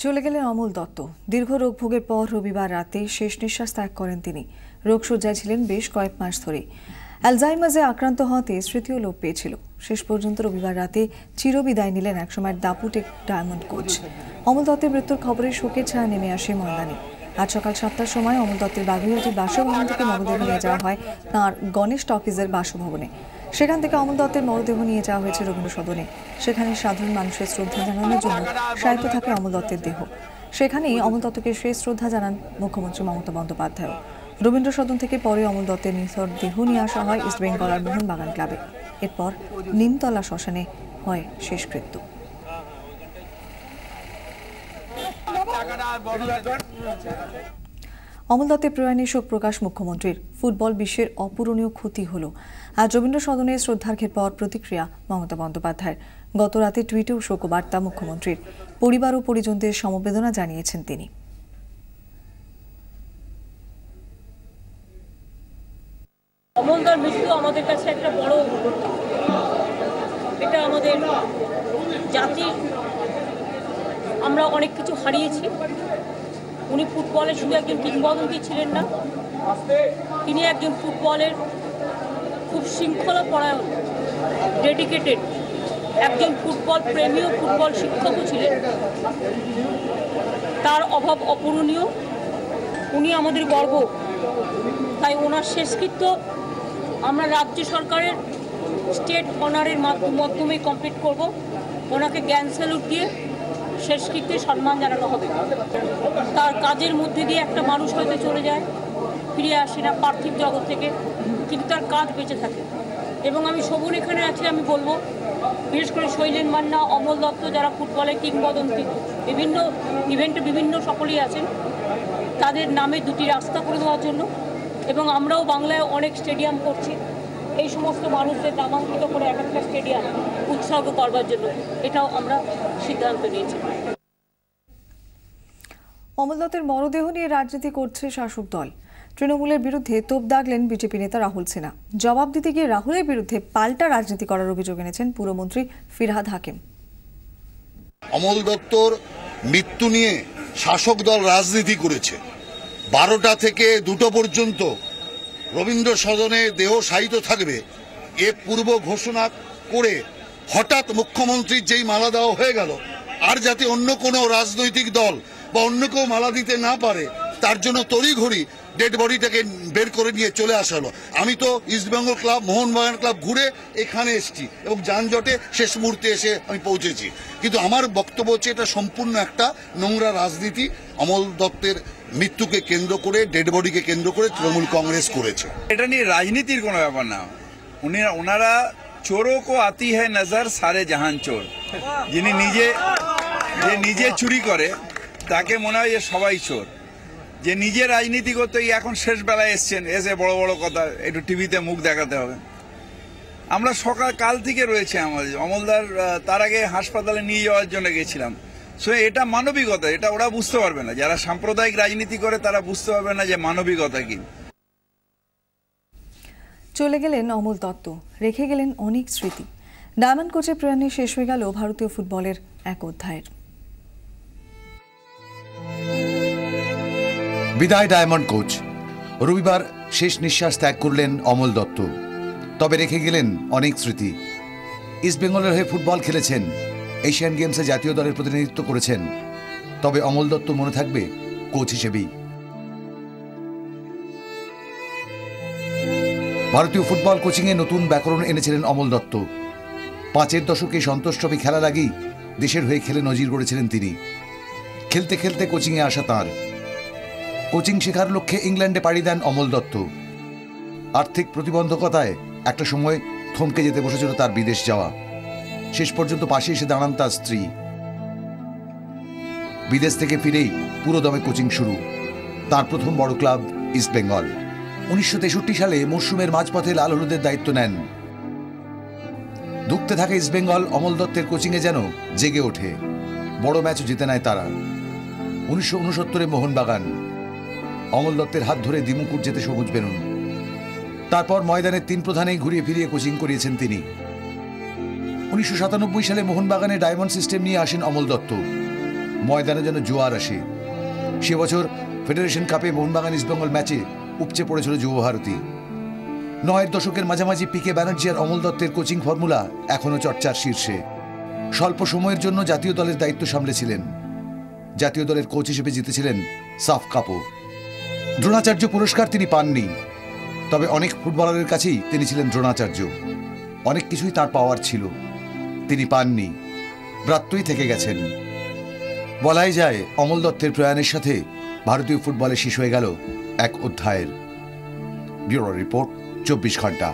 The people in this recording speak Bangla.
চলে গেলেন অমল দত্ত। দীর্ঘ রোগ ভোগের পর রবিবার রাতে শেষ নিঃশ্বাস ত্যাগ করেন তিনি। রোগশয্যায় ছিলেন বেশ কয়েক মাস ধরে। অ্যালজাইমার্সে আক্রান্ত হওয়াতে স্মৃতিও লোপ পেয়েছিল। শেষ পর্যন্ত রবিবার রাতে চিরবিদায় নিলেন একসময়ের দাপুটে ডায়মন্ড কোচ। অমল দত্তের মৃত্যুর খবরে শোকের ছায়া নেমে আসে ময়দানে। আজ সকাল 7টার সময় অমল দত্তের বাগুইআটির বাসভবন থেকে মরদেহ নিয়ে যাওয়া হয় তাঁর গণেশ টকিজের বাসভবনে। সেখান থেকে অমল দত্তের মরদেহ নিয়ে যাওয়া হয়েছে রবীন্দ্র সদনে। সেখানে সাধারণ মানুষের শ্রদ্ধা জানানোর জন্য শায়িত থাকে অমল দত্তের দেহ। সেখানেই অমল দত্তকে শেষ শ্রদ্ধা জানান মুখ্যমন্ত্রী মমতা বন্দ্যোপাধ্যায়। রবীন্দ্র সদন থেকে পরে অমল দত্তের নিথর দেহ নিয়ে আসা হয় ইস্টবেঙ্গল আর মোহনবাগান ক্লাবে। এরপর নিমতলা শ্মশানে হয় শেষকৃত্য। অমল দত্তের প্রয়াণে শোক প্রকাশ মুখ্যমন্ত্রীর। ফুটবল বিশ্বের অপূরণীয় ক্ষতি হলো। আজ রবীন্দ্র সদনে শ্রদ্ধার্ঘ্যের পর প্রতিক্রিয়া মমতা বন্দ্যোপাধ্যায়ের। গত রাতে টুইটেও শোকবার্তা মুখ্যমন্ত্রীর। পরিবার ও পরিজনদের সমবেদনা জানিয়েছেন তিনি। অমলদার মৃত্যু আমাদের কাছে একটা বড়, এটা আমাদের জাতি, আমরা অনেক কিছু হারিয়েছি। উনি ফুটবলের শুধু একজন কিংবদন্তি ছিলেন না, তিনি একজন ফুটবলের খুব শৃঙ্খলা পরায়ণ, ডেডিকেটেড একজন ফুটবল প্রেমী ও ফুটবল শিক্ষকও ছিলেন। তার অভাব অপূরণীয়, উনি আমাদের গর্ব। তাই ওনার শেষকৃত্য আমরা রাজ্য সরকারের স্টেট অনারের মাধ্যমে কমপ্লিট করব। ওনাকে জ্ঞান স্যালুট দিয়ে শেষকৃত্যে সম্মান জানানো হবে। তার কাজের মধ্যে দিয়ে একটা মানুষ হয়তো চলে যায়, ফিরে আসে না পার্থিব জগৎ থেকে, কিন্তু তার কাজ বেঁচে থাকে। এবং আমি শোভন এখানে আছি, আমি বলবো বিশেষ করে শৈলেন মান্না, অমল দত্ত, যারা ফুটবলের কিংবদন্তি, বিভিন্ন ইভেন্টে বিভিন্ন সকলেই আছেন, তাদের নামে দুটি রাস্তা করে দেওয়ার জন্য। এবং আমরাও বাংলায় অনেক স্টেডিয়াম করছি, এই সমস্ত মানুষদের নামাঙ্কিত করে এক একটা স্টেডিয়াম উৎসর্গ করবার জন্য, এটাও আমরা সিদ্ধান্ত নিয়েছি। অমল দত্তের মরদেহ নিয়ে রাজনীতি করছে শাসক দল। তৃণমূলের বিরুদ্ধে তোপ দাগলেন বিজেপি নেতা রাহুল সিনহা। জবাব দিতে গিয়ে রাহুলের বিরুদ্ধে পাল্টা রাজনীতি করার অভিযোগ এনেছেন পুরমন্ত্রী ফিরহাদ হাকিম। অমল দত্তর মৃত্যু নিয়ে শাসক দল রাজনীতি করেছে। 12টা থেকে 2টো পর্যন্ত রবীন্দ্র সদনে দেহ শায়িত থাকবে এ পূর্ব ঘোষণা করে হঠাৎ মুখ্যমন্ত্রীর যেই মালা দেওয়া হয়ে গেল, আর যাতে অন্য কোনো রাজনৈতিক দল বা অন্য কেউ মালা দিতে না পারে তার জন্য তড়িঘড়ি ডেড বডিটাকে বের করে নিয়ে চলে আসা হলো। আমি তো ইস্টবেঙ্গল ক্লাব, মোহনবাগান ক্লাব ঘুরে এখানে এসেছি এবং যানজটে শেষ মুহূর্তে এসে আমি পৌঁছেছি। কিন্তু আমার বক্তব্য হচ্ছে এটা সম্পূর্ণ একটা নোংরা রাজনীতি। অমল দত্তের মৃত্যুকে কেন্দ্র করে, ডেড বডিকে কেন্দ্র করে তৃণমূল কংগ্রেস করেছে। এটা নিয়ে রাজনীতির কোনো ব্যাপার না। ওনারা চোরও কো আতি হ্যায় নজর সারে জাহান চোর। যিনি নিজে চুরি করে তাকে মনে হয় যে সবাই চোর। যে নিজে রাজনীতি করতে এখন শেষ বেলায় এসছেন, এসে বড় বড় কথা একটু টিভিতে মুখ দেখাতে হবে। আমরা কাল থেকে রয়েছে আমাদের অমলদার, তার আগে হাসপাতালে নিয়ে যাওয়ার জন্য গেছিলাম। সো এটা মানবিকতা, এটা ওরা বুঝতে পারবে না, যারা সাম্প্রদায়িক রাজনীতি করে তারা বুঝতে পারবে না যে মানবিকতা কি। চলে গেলেন অমল দত্ত, রেখে গেলেন অনেক স্মৃতি। ডায়মন্ড কোচের প্রয়াণে শেষ হয়ে গেল ভারতীয় ফুটবলের এক অধ্যায়ের। বিদায় ডায়মন্ড কোচ। রবিবার শেষ নিঃশ্বাস ত্যাগ করলেন অমল দত্ত, তবে রেখে গেলেন অনেক স্মৃতি। ইস্টবেঙ্গলের হয়ে ফুটবল খেলেছেন, এশিয়ান গেমসে জাতীয় দলের প্রতিনিধিত্ব করেছেন, তবে অমল দত্ত মনে থাকবে কোচ হিসেবেই। ভারতীয় ফুটবল কোচিংয়ে নতুন ব্যাকরণ এনেছিলেন অমল দত্ত। 5-এর দশকে সন্তোষ ট্রফি খেলার আগেই দেশের হয়ে খেলে নজির গড়েছিলেন তিনি। খেলতে খেলতে কোচিংয়ে আসা তাঁর। কোচিং শেখার লক্ষ্যে ইংল্যান্ডে পাড়ি দেন অমল দত্ত। আর্থিক প্রতিবন্ধকতায় একটা সময় থমকে যেতে বসেছিল তার বিদেশ যাওয়া। শেষ পর্যন্ত পাশে এসে দাঁড়ান তার স্ত্রী। বিদেশ থেকে ফিরেই পুরোদমে কোচিং শুরু। তার প্রথম বড় ক্লাব ইস্টবেঙ্গল। 1963 সালে মরশুমের মাঝপথে লাল হলুদের দায়িত্ব নেন। ধুঁকতে থাকে ইস্টবেঙ্গল। অমল দত্তের কোচিংয়ে যেন জেগে ওঠে। বড় ম্যাচ জিতে নেয় তারা। 1969-এ মোহনবাগান। অমল দত্তের হাত ধরে দিমুকুট যেতে সবুজ বেরুন। তারপর ময়দানের 3 প্রধানেই ঘুরিয়ে ফিরিয়ে কোচিং করিয়েছেন তিনি। 1997 সালে মোহনবাগানে ডায়মন্ড সিস্টেম নিয়ে আসেন অমল দত্ত। ময়দানে যেন জোয়ার আসে। সে বছর ফেডারেশন কাপে মোহনবাগান ইস্টবেঙ্গল ম্যাচে উপচে পড়েছিল যুবভারতী। ৯-এর দশকের মাঝামাঝি পিকে ব্যানার্জি আর অমল দত্তের কোচিং ফর্মুলা এখনও চর্চার শীর্ষে। স্বল্প সময়ের জন্য জাতীয় দলের দায়িত্ব সামলেছিলেন। জাতীয় দলের কোচ হিসেবে জিতেছিলেন সাফ কাপও। দ্রোণাচার্য পুরস্কার তিনি পাননি, তবে অনেক ফুটবলারের কাছেই তিনি ছিলেন দ্রোণাচার্য। অনেক কিছুই তার পাওয়ার ছিল, তিনি পাননি, ব্রাত্যই থেকে গেছেন। বলাই যায় অমল দত্তের প্রয়াণের সাথে ভারতীয় ফুটবলে শেষ হয়ে গেল এক অধ্যায়ের। ব্যুরো রিপোর্ট, 24 ঘন্টা।